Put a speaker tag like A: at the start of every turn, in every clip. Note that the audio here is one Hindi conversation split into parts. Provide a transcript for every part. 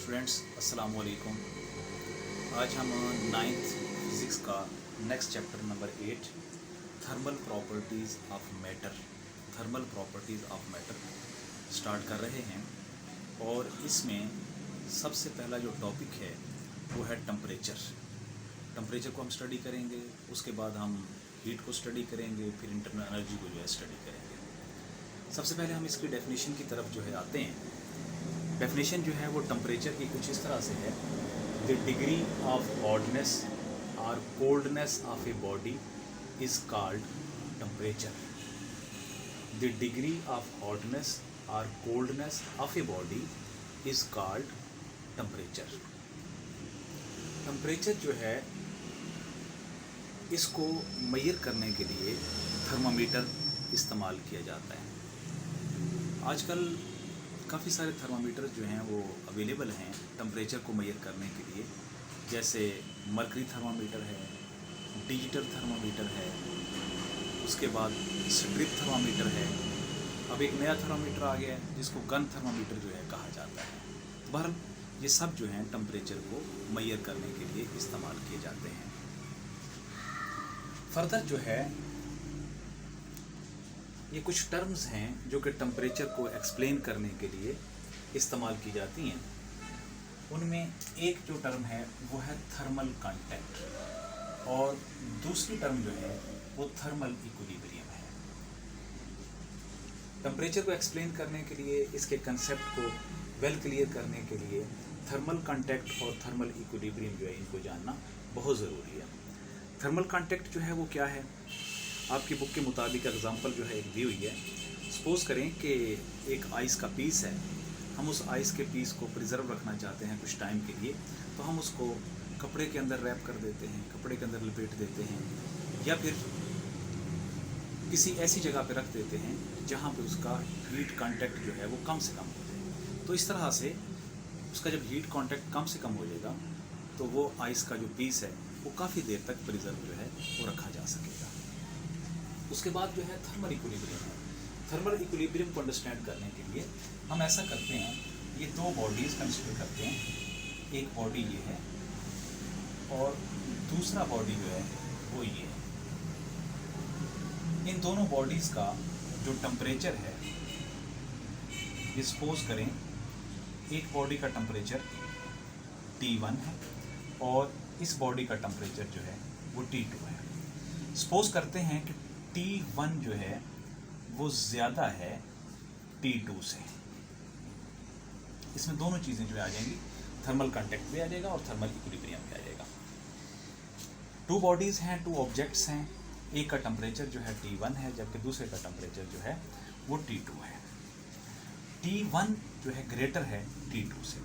A: स्टूडेंट्स अस्सलाम वालेकुम। आज हम नाइन्थ फिज़िक्स का next chapter number 8 thermal properties of matter start कर रहे हैं। और इसमें सबसे पहला जो टॉपिक है वो है टेम्परेचर को हम स्टडी करेंगे। उसके बाद हम हीट को स्टडी करेंगे, फिर इंटरनल एनर्जी को जो है स्टडी करेंगे। सबसे पहले हम इसकी डेफिनेशन की तरफ जो है आते हैं। डेफिनेशन जो है वो टेम्परेचर की कुछ इस तरह से है: द डिग्री ऑफ हॉटनेस और coldness of a body is called temperature. The degree of hotness और coldness of a body is called temperature. Temperature जो है इसको मेजर करने के लिए थर्मामीटर इस्तेमाल किया जाता है। आजकल काफ़ी सारे थर्मामीटर जो हैं वो अवेलेबल हैं टेम्परेचर को मेजर करने के लिए, जैसे मर्करी थर्मामीटर है, डिजिटल थर्मामीटर है, उसके बाद स्ट्रिप थर्मामीटर है। अब एक नया थर्मामीटर आ गया है जिसको गन थर्मामीटर जो है कहा जाता है। बहरहाल ये सब जो हैं टेम्परेचर को मेजर करने के लिए इस्तेमाल किए जाते हैं। फर्दर जो है ये कुछ टर्म्स हैं जो कि टेम्परेचर को एक्सप्लेन करने के लिए इस्तेमाल की जाती हैं। उनमें एक जो टर्म है वो है थर्मल कांटेक्ट और दूसरी टर्म जो है वो थर्मल इक्विलिब्रियम है। टेम्परेचर को एक्सप्लेन करने के लिए, इसके कंसेप्ट को वेल क्लियर करने के लिए थर्मल कांटेक्ट और थर्मल इक्विलिब्रियम जो है इनको जानना बहुत ज़रूरी है। थर्मल कांटेक्ट जो है वो क्या है? आपकी बुक के मुताबिक एग्जांपल जो है एक दी हुई है। सपोज़ करें कि एक आइस का पीस है, हम उस आइस के पीस को प्रिजर्व रखना चाहते हैं कुछ टाइम के लिए, तो हम उसको कपड़े के अंदर रैप कर देते हैं, कपड़े के अंदर लपेट देते हैं, या फिर किसी ऐसी जगह पे रख देते हैं जहाँ पे उसका हीट कांटेक्ट जो है वो कम से कम हो जाए। तो इस तरह से उसका जब हीट कांटेक्ट कम से कम हो जाएगा तो वो आइस का जो पीस है वो काफ़ी देर तक प्रिजर्व जो है वो रखा जा सकेगा। उसके बाद जो है थर्मल इक्विलिब्रियम है। थर्मल इक्विलिब्रियम को अंडरस्टैंड करने के लिए हम ऐसा करते हैं, ये दो बॉडीज़ कंसिडर करते हैं। एक बॉडी ये है और दूसरा बॉडी जो है वो ये है। इन दोनों बॉडीज़ का जो टेम्परेचर है, ये सपोज करें एक बॉडी का टेम्परेचर T1 है और इस बॉडी का टेम्परेचर जो है वो T2 है। सपोज करते हैं कि T1 जो है वो ज़्यादा है T2 से। इसमें दोनों चीज़ें जो आ जाएंगी, थर्मल कांटेक्ट भी आ जाएगा और थर्मल इक्विलिब्रियम भी आ जाएगा। टू बॉडीज़ हैं, टू ऑब्जेक्ट्स हैं। एक का टेम्परेचर जो है T1 है जबकि दूसरे का टेम्परेचर जो है वो T2 है। T1 जो है ग्रेटर है T2 से।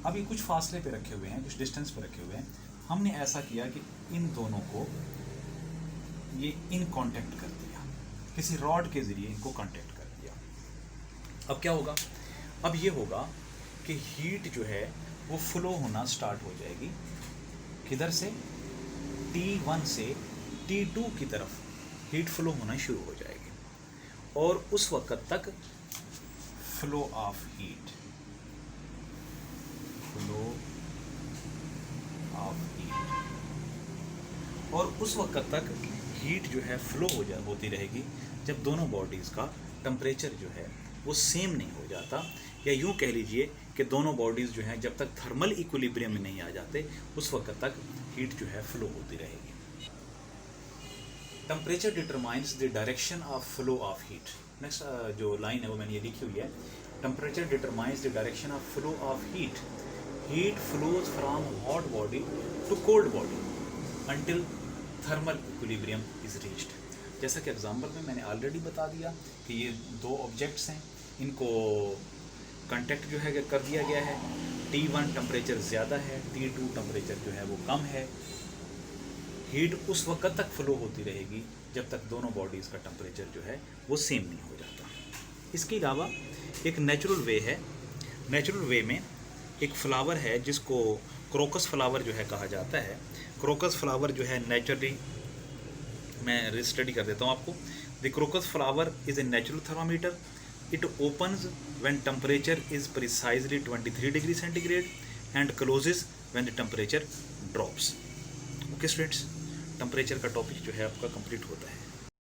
A: अभी कुछ फासले पे रखे हुए हैं, कुछ डिस्टेंस पे रखे हुए हैं। हमने ऐसा किया कि इन दोनों को ये इन कांटेक्ट कर दिया, किसी रॉड के ज़रिए इनको कांटेक्ट कर दिया। अब क्या होगा? अब ये होगा कि हीट जो है वो फ्लो होना स्टार्ट हो जाएगी। किधर से? T1 से T2 की तरफ हीट फ्लो होना शुरू हो जाएगी और उस वक्त तक फ्लो ऑफ हीट और उस वक्त तक हीट जो है फ्लो होती रहेगी जब दोनों बॉडीज़ का टेम्परेचर जो है वो सेम नहीं हो जाता, या यूँ कह लीजिए कि दोनों बॉडीज़ जो हैं जब तक थर्मल इक्विलिब्रियम में नहीं आ जाते उस वक्त तक हीट जो है फ्लो होती रहेगी। Temperature determines the direction of flow of heat. Next जो लाइन है वो मैंने ये लिखी हुई है, temperature determines the direction of flow of heat. Heat flows from hot body to cold body until thermal equilibrium is reached. जैसा कि एग्जांपल में मैंने ऑलरेडी बता दिया कि ये दो ऑब्जेक्ट्स हैं, इनको कांटेक्ट जो है कर दिया गया है। T1 टेम्परेचर ज़्यादा है, T2 टेम्परेचर जो है वो कम है। हीट उस वक्त तक फ्लो होती रहेगी जब तक दोनों बॉडीज़ का टेम्परेचर जो है वो सेम नहीं हो जाता। इसके अलावा एक नेचुरल वे है। नेचुरल वे में एक फ्लावर है जिसको क्रोकस फ्लावर जो है कहा जाता है। क्रोकस फ्लावर जो है नेचुरली, मैं स्टडी कर देता हूँ आपको। The crocus flower is a natural thermometer It opens when temperature is precisely 23 degree centigrade and closes when the temperature drops. Okay students, temperature का टॉपिक जो है आपका कंप्लीट होता है.